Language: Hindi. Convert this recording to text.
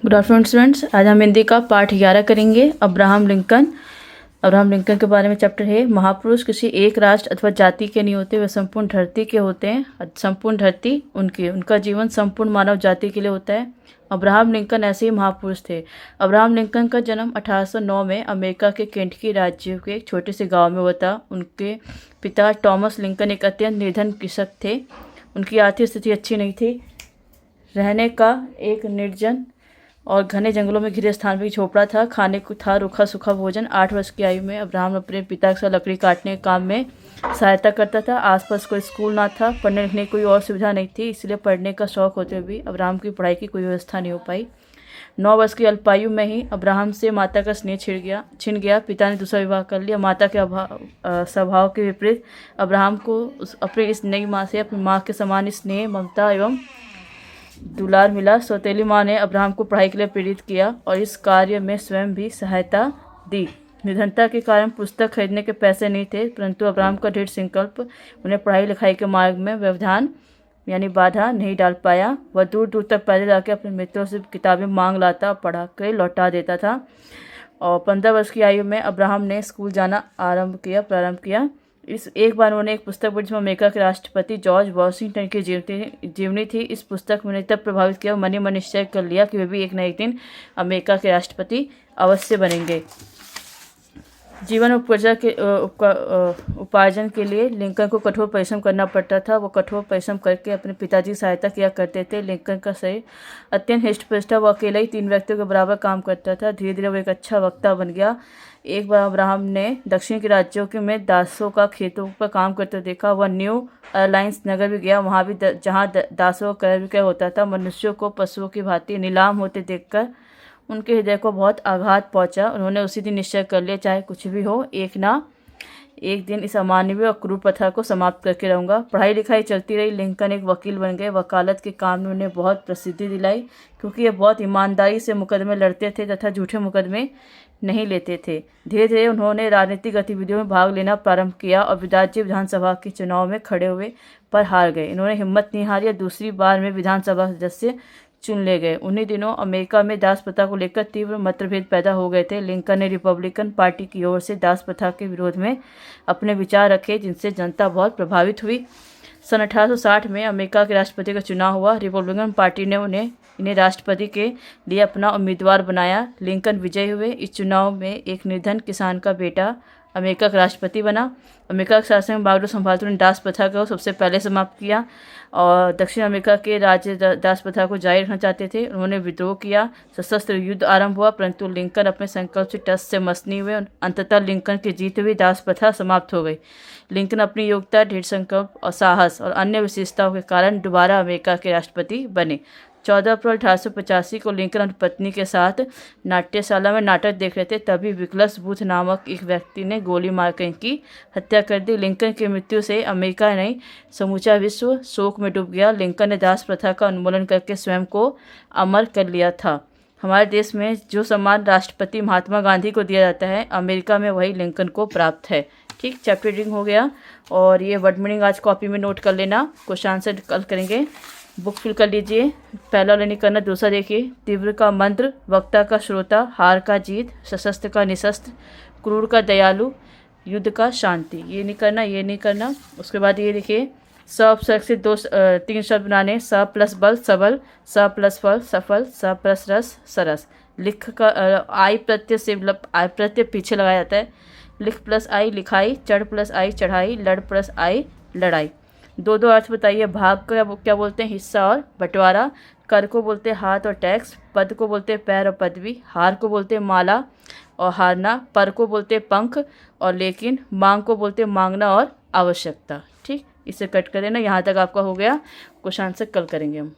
Good afternoon students. आज हम हिंदी का पाठ 11 करेंगे। अब्राहम लिंकन के बारे में चैप्टर है। महापुरुष किसी एक राष्ट्र अथवा जाति के नहीं होते, वे संपूर्ण धरती के होते हैं। संपूर्ण धरती उनका जीवन संपूर्ण मानव जाति के लिए होता है। अब्राहम लिंकन ऐसे ही महापुरुष थे। अब्राहम लिंकन का जन्म 1809 में अमेरिका के केंटकी राज्य के एक छोटे से गाँव में हुआ था। उनके पिता टॉमस लिंकन एक अत्यंत निर्धन कृषक थे। उनकी आर्थिक स्थिति अच्छी नहीं थी। रहने का एक निर्जन और घने जंगलों में घिरे स्थान पर झोपड़ा था। खाने को था रूखा सूखा भोजन। 8 वर्ष की आयु में अब्राहम अपने पिता के साथ लकड़ी काटने के काम में सहायता करता था। आसपास कोई स्कूल ना था, पढ़ने लिखने की कोई और सुविधा नहीं थी, इसलिए पढ़ने का शौक होते हुए भी अब्राहम की पढ़ाई की कोई व्यवस्था नहीं हो पाई। 9 वर्ष की अल्पायु में ही अब्राहम से माता का स्नेह छिन गया। पिता ने दूसरा विवाह कर लिया। माता के स्वभाव के विपरीत अब्राहम को अपनी इस नई माँ से अपनी माँ के समान स्नेह, ममता एवं दुलार मिला। सौतेली माँ ने अब्राहम को पढ़ाई के लिए प्रेरित किया और इस कार्य में स्वयं भी सहायता दी। निर्धनता के कारण पुस्तक खरीदने के पैसे नहीं थे, परंतु अब्राहम का दृढ़ संकल्प उन्हें पढ़ाई लिखाई के मार्ग में व्यवधान यानी बाधा नहीं डाल पाया। वह दूर दूर तक पैदल जाकर अपने मित्रों से किताबें मांग लाता और पढ़ा कर लौटा देता था। और 15 वर्ष की आयु में अब्राहम ने स्कूल जाना प्रारंभ किया। एक बार उन्होंने एक पुस्तक पढ़ी जिसमें अमेरिका के राष्ट्रपति जॉर्ज वॉशिंगटन की जीवनी थी। इस पुस्तक में तब प्रभावित किया, मन ही मन निश्चय कर लिया कि वे भी एक न एक दिन अमेरिका के राष्ट्रपति अवश्य बनेंगे। जीवन उपार्जन के लिए लिंकन को कठोर परिश्रम करना पड़ता था। वो कठोर परिश्रम करके अपने पिताजी की सहायता किया करते थे। लिंकन का शरीर अत्यंत हिष्ट-पुष्ट था। वो अकेला ही 3 व्यक्तियों के बराबर काम करता था। धीरे धीरे वो एक अच्छा वक्ता बन गया। एक बार अब्राहम ने दक्षिण के राज्यों में दासों का खेतों पर काम करते देखा। वह न्यू ऑरलाइंस नगर भी गया। वहाँ भी जहाँ दासों का क्रय विक्रय होता था, मनुष्यों को पशुओं की भांति नीलाम होते देखकर उनके हृदय को बहुत आघात पहुंचा। उन्होंने उसी दिन निश्चय कर लिया, चाहे कुछ भी हो, एक दिन इस अमानवीय और क्रूर प्रथा को समाप्त करके रहूँगा। पढ़ाई लिखाई चलती रही। लिंकन एक वकील बन गए। वकालत के काम में उन्हें बहुत प्रसिद्धि दिलाई, क्योंकि ये बहुत ईमानदारी से मुकदमे लड़ते थे तथा झूठे मुकदमे नहीं लेते थे। धीरे धीरे उन्होंने राजनीतिक गतिविधियों में भाग लेना प्रारंभ किया और राज्य विधानसभा के चुनाव में खड़े हुए पर हार गए। इन्होंने हिम्मत नहीं हारी और दूसरी बार में विधानसभा सदस्य चुन ले गए। उन्हीं दिनों अमेरिका में दास प्रथा को लेकर तीव्र मतभेद पैदा हो गए थे। लिंकन ने रिपब्लिकन पार्टी की ओर से दास प्रथा के विरोध में अपने विचार रखे, जिनसे जनता बहुत प्रभावित हुई। सन 1860 में अमेरिका के राष्ट्रपति का चुनाव हुआ। रिपब्लिकन पार्टी ने इन्हें राष्ट्रपति के लिए अपना उम्मीदवार बनाया। लिंकन विजयी हुए। इस चुनाव में एक निर्धन किसान का बेटा अमेरिका का राष्ट्रपति बना। अमेरिका के शासन में बागडोर संभालते उन्होंने दास प्रथा को सबसे पहले समाप्त किया और दक्षिण अमेरिका के राज्य दास प्रथा को जारी रखना चाहते थे। उन्होंने विद्रोह किया। सशस्त्र युद्ध आरंभ हुआ, परंतु लिंकन अपने संकल्प से टस से मस नहीं हुए। अंततः लिंकन की जीत हुई। दास प्रथा समाप्त हो गई। लिंकन अपनी योग्यता, दृढ़ संकल्प और साहस और अन्य विशेषताओं के कारण दोबारा अमेरिका के राष्ट्रपति बने। 14 अप्रैल 1885 को लिंकन अपनी पत्नी के साथ नाट्यशाला में नाटक देख रहे थे, तभी विकलस बूथ नामक एक व्यक्ति ने गोली मारकर इनकी हत्या कर दी। लिंकन की मृत्यु से अमेरिका नहीं समूचा विश्व शोक में डूब गया। लिंकन ने दास प्रथा का उन्मूलन करके स्वयं को अमर कर लिया था। हमारे देश में जो सम्मान राष्ट्रपति महात्मा गांधी को दिया जाता है, अमेरिका में वही लिंकन को प्राप्त है। ठीक, चैप्टर रीडिंग हो गया और ये वर्ड मीनिंग आज कॉपी में नोट कर लेना। क्वेश्चन आंसर कल करेंगे। बुक फिल कर लीजिए। पहला वाला नहीं करना, दूसरा देखिए। तीव्र का मंत्र, वक्ता का श्रोता, हार का जीत, सशस्त्र का निशस्त्र, क्रूर का दयालु, युद्ध का शांति। ये नहीं करना। उसके बाद ये देखिए, स उपसर्ग से 3 शब्द बनाने। स प्लस बल सबल, स प्लस फल सफल, स प्लस रस सरस। लिख का आई प्रत्यय से आई प्रत्यय पीछे लगाया जाता है। लिख प्लस आई लिखाई, चढ़ प्लस आई चढ़ाई, लड़ प्लस आई लड़ाई। 2 अर्थ बताइए। भाग को क्या बोलते हैं? हिस्सा और बंटवारा। कर को बोलते हैं हाथ और टैक्स। पद को बोलते हैं पैर और पदवी। हार को बोलते हैं माला और हारना। पर को बोलते हैं पंख और लेकिन। मांग को बोलते हैं मांगना और आवश्यकता। ठीक, इसे कट कर देना। यहाँ तक आपका हो गया। क्वेश्चन आंसर कल करेंगे हम।